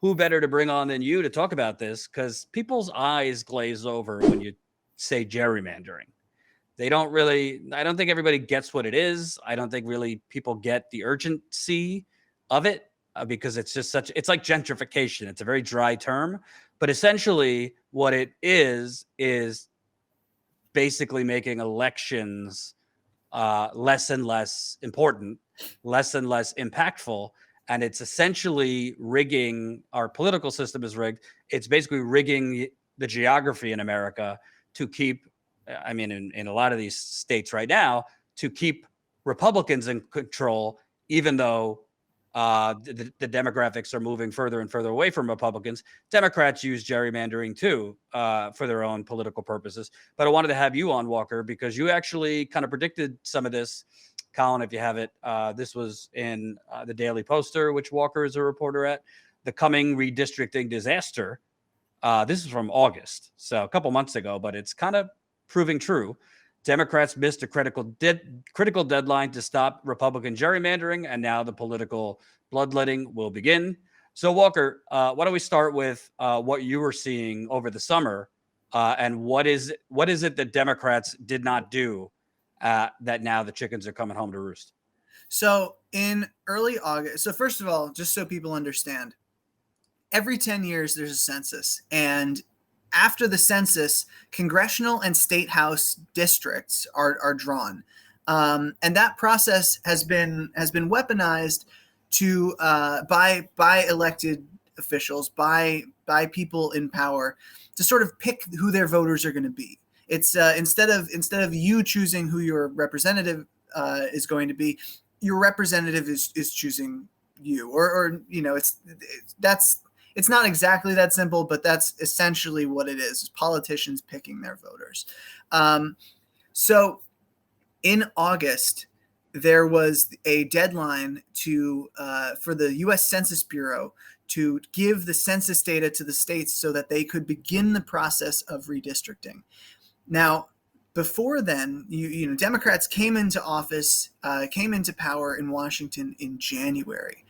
who better to bring on than you to talk about this? Because people's eyes glaze over when you say gerrymandering. They don't really, I don't think everybody gets what it is. I don't think really people get the urgency of it because it's just it's like gentrification. It's a very dry term, but essentially what it is basically making elections less and less important, less and less impactful. And it's essentially rigging, our political system is rigged. It's basically rigging the geography in America to keep, I mean, in a lot of these states right now, to keep Republicans in control, even though the demographics are moving further and further away from Republicans. Democrats use gerrymandering too for their own political purposes. But I wanted to have you on, Walker, because you actually kind of predicted some of this. Colin, if you have it, this was in the Daily Poster, which Walker is a reporter at. The coming redistricting disaster. This is from August, so a couple months ago, but it's kind of proving true. Democrats missed a critical deadline to stop Republican gerrymandering, and now the political bloodletting will begin. So, Walker, why don't we start with what you were seeing over the summer, and what is it that Democrats did not do that now the chickens are coming home to roost? So in early August, so first of all, just so people understand, every 10 years there's a census, and after the census, congressional and state house districts are drawn, and that process has been weaponized to by elected officials, by people in power, to sort of pick who their voters are going to be. It's instead of you choosing who your representative is going to be, your representative is choosing you, or it's not exactly that simple, but that's essentially what it is politicians picking their voters. So in August, there was a deadline for the U.S. Census Bureau to give the census data to the states so that they could begin the process of redistricting. Now, before then, Democrats came into power in Washington in January.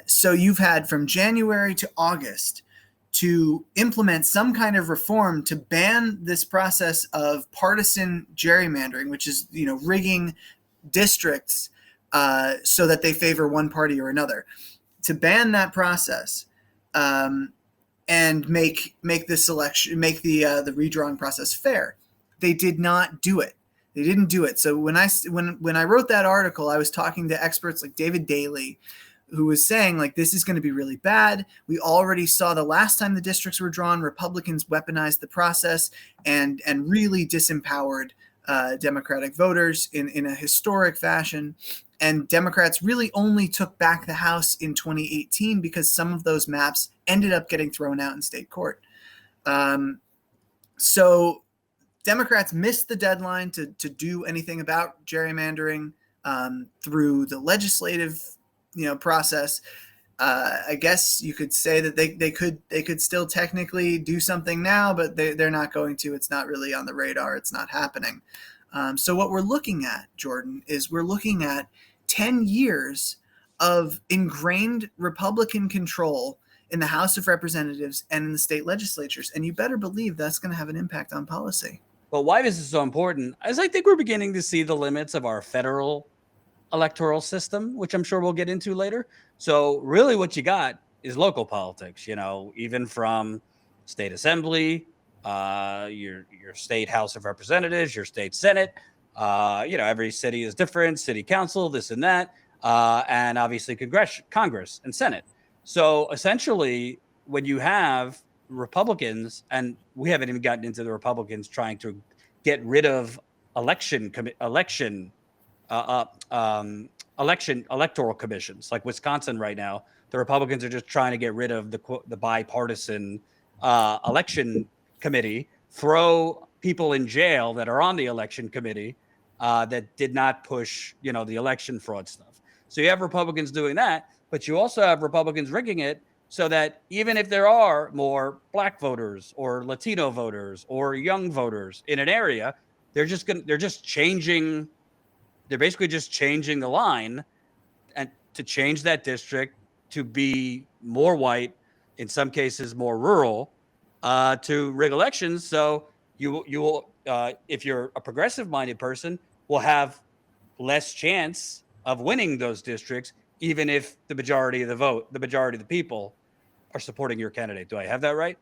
So you've had from January to August to implement some kind of reform to ban this process of partisan gerrymandering, which is, rigging districts so that they favor one party or another, to ban that process and make this election, make the redrawing process fair. They did not do it. They didn't do it. So when I wrote that article, I was talking to experts like David Daley, who was saying, like, this is going to be really bad. We already saw the last time the districts were drawn, Republicans weaponized the process and really disempowered Democratic voters in a historic fashion. And Democrats really only took back the House in 2018 because some of those maps ended up getting thrown out in state court. So Democrats missed the deadline to do anything about gerrymandering through the legislative process. I guess you could say that they could still technically do something now, but they're not going to. It's not really on the radar. It's not happening. So what we're looking at, Jordan, is we're looking at 10 years of ingrained Republican control in the House of Representatives and in the state legislatures. And you better believe that's going to have an impact on policy. But why this is so important is I think we're beginning to see the limits of our federal electoral system, which I'm sure we'll get into later. So really what you got is local politics, even from state assembly, your state House of Representatives, your state Senate. Every city is different, city council, this and that, and obviously Congress and Senate. So essentially, when you have Republicans, and we haven't even gotten into the Republicans trying to get rid of electoral commissions, like Wisconsin right now. The Republicans are just trying to get rid of the bipartisan election committee, throw people in jail that are on the election committee that did not push, the election fraud stuff. So you have Republicans doing that, but you also have Republicans rigging it so that even if there are more black voters or Latino voters or young voters in an area, they're basically just changing the line and to change that district to be more white, in some cases more rural, to rig elections. So you will, if you're a progressive-minded person, will have less chance of winning those districts, even if the majority of the people are supporting your candidate. Do I have that right?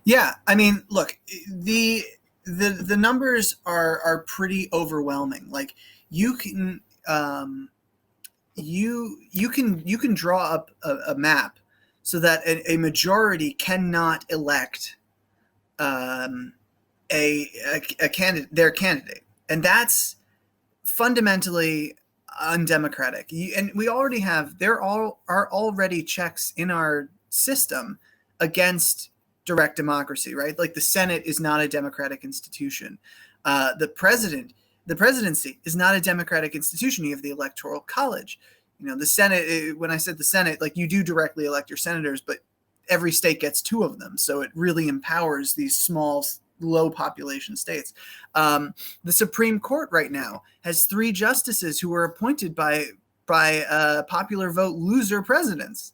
Yeah, I mean, look, the numbers are pretty overwhelming. Like you can you can draw up a map so that a majority cannot elect their candidate, and that's fundamentally undemocratic. And we already have there are already checks in our system against direct democracy, right? Like the Senate is not a democratic institution. The presidency is not a democratic institution. You have the Electoral College. You know, the Senate, when I said the Senate, like you do directly elect your senators, but every state gets 2 of them. So it really empowers these small, low population states. The Supreme Court right now has 3 justices who were appointed by popular vote loser presidents.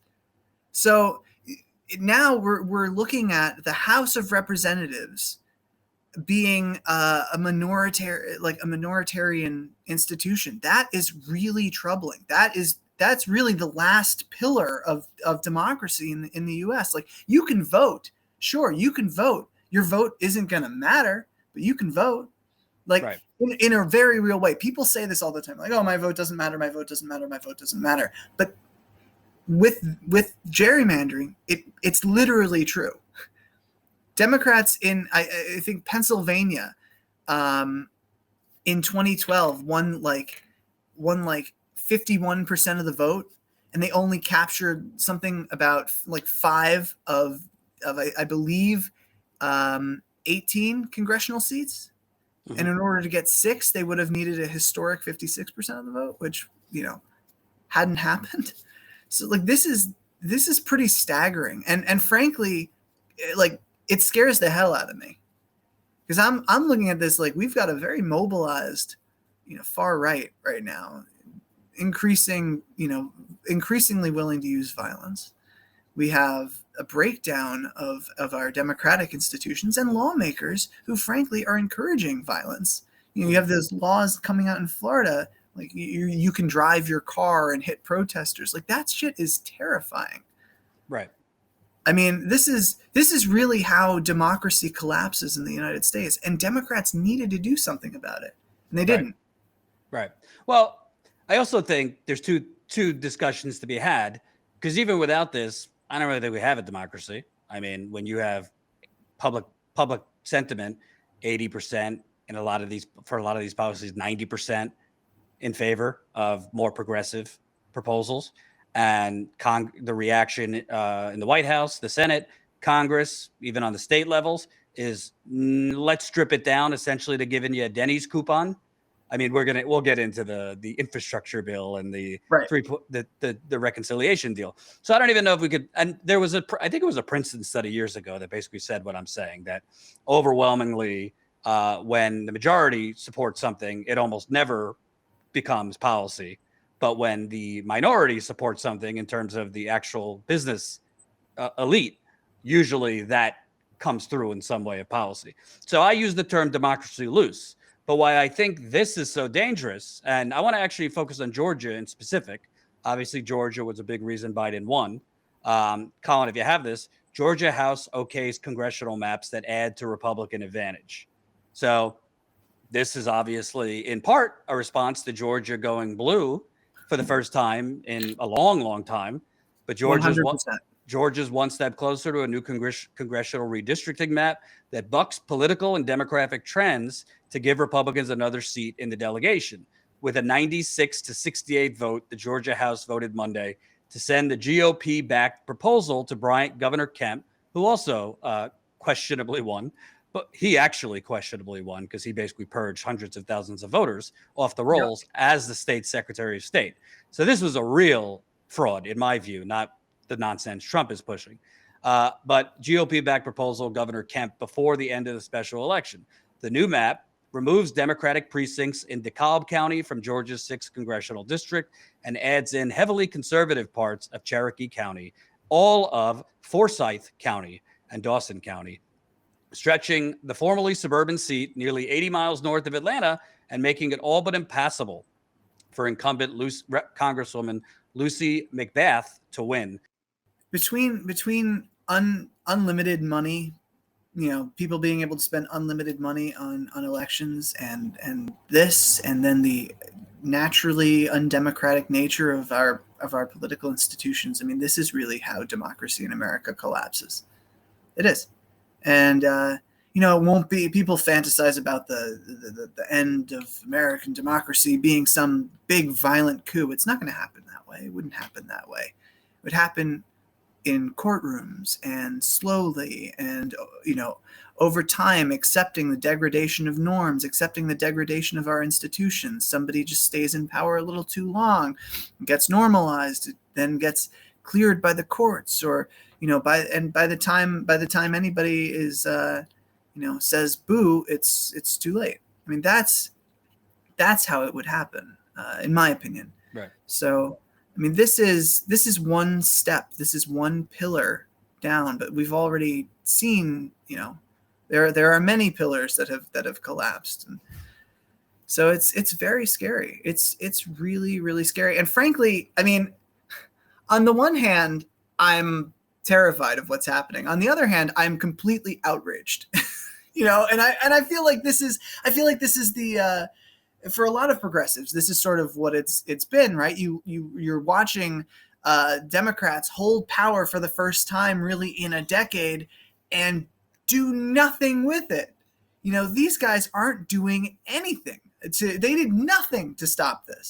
So now we're looking at the House of Representatives being a minoritarian institution. That is really troubling. That's really the last pillar of democracy in the US. Like you can vote. Sure, you can vote. Your vote isn't going to matter, but you can vote. Like right. in a very real way. People say this all the time. Like, oh, my vote doesn't matter. My vote doesn't matter. My vote doesn't matter. But with gerrymandering, it's literally true. Democrats in, I think, Pennsylvania in 2012 won like 51% of the vote, and they only captured something about like 5 of I believe 18 congressional seats. Mm-hmm. And in order to get 6, they would have needed a historic 56% of the vote, which, you know, hadn't happened. So like this is pretty staggering. And frankly, like it scares the hell out of me. Because I'm looking at this like we've got a very mobilized, you know, far right now, increasingly willing to use violence. We have a breakdown of our democratic institutions and lawmakers who, frankly, are encouraging violence. You know, you have those laws coming out in Florida, like you can drive your car and hit protesters. Like that shit is terrifying. Right. I mean, this is really how democracy collapses in the United States, and Democrats needed to do something about it, and they didn't. Right. Well, I also think there's two discussions to be had, because even without this, I don't really think we have a democracy. I mean, when you have public sentiment, 80%, and for a lot of these policies, 90% in favor of more progressive proposals, and the reaction in the White House, the Senate, Congress, even on the state levels, is let's strip it down essentially to giving you a Denny's coupon. I mean, we'll get into the infrastructure bill and the reconciliation deal. So I don't even know if we could. And there was I think it was a Princeton study years ago that basically said what I'm saying, that overwhelmingly, when the majority supports something, it almost never becomes policy. But when the minority supports something in terms of the actual business elite, usually that comes through in some way of policy. So I use the term democracy loose. But why I think this is so dangerous, and I want to actually focus on Georgia in specific. Obviously, Georgia was a big reason Biden won. Colin, if you have this, Georgia House okays congressional maps that add to Republican advantage. So this is obviously in part a response to Georgia going blue for the first time in a long, long time. But Georgia's 100%. One step closer to a new congressional redistricting map that bucks political and demographic trends to give Republicans another seat in the delegation. With a 96-68 vote, the Georgia House voted Monday to send the GOP-backed proposal to Governor Kemp, who also questionably won. But he actually questionably won because he basically purged hundreds of thousands of voters off the rolls as the state Secretary of State. So this was a real fraud, in my view, not the nonsense Trump is pushing. But GOP-backed proposal, Governor Kemp, before the end of the special election. The new map removes Democratic precincts in DeKalb County from Georgia's 6th congressional district and adds in heavily conservative parts of Cherokee County all of Forsyth County and Dawson County, stretching the formerly suburban seat nearly 80 miles north of Atlanta and making it all but impassable for incumbent Congresswoman Lucy McBath to win. Between unlimited money, people being able to spend unlimited money on elections, and this, and then the naturally undemocratic nature of our political institutions. I mean, this is really how democracy in America collapses. It is. And it won't be, people fantasize about the end of American democracy being some big violent coup. It's not going to happen that way. It wouldn't happen that way. It would happen in courtrooms and slowly, and over time, accepting the degradation of norms, accepting the degradation of our institutions. Somebody just stays in power a little too long, gets normalized, then gets cleared by the courts, or by the time anybody is says boo, it's too late. I mean, that's how it would happen, in my opinion. Right. So I mean, this is one step, this is one pillar down, but we've already seen, there are many pillars that have collapsed, and so it's very scary. It's really, really scary. And frankly, I mean, on the one hand, I'm terrified of what's happening. On the other hand, I'm completely outraged. And I feel like this is the for a lot of progressives, this is sort of what it's been, right? You're watching Democrats hold power for the first time really in a decade and do nothing with it. These guys aren't doing anything. They did nothing to stop this.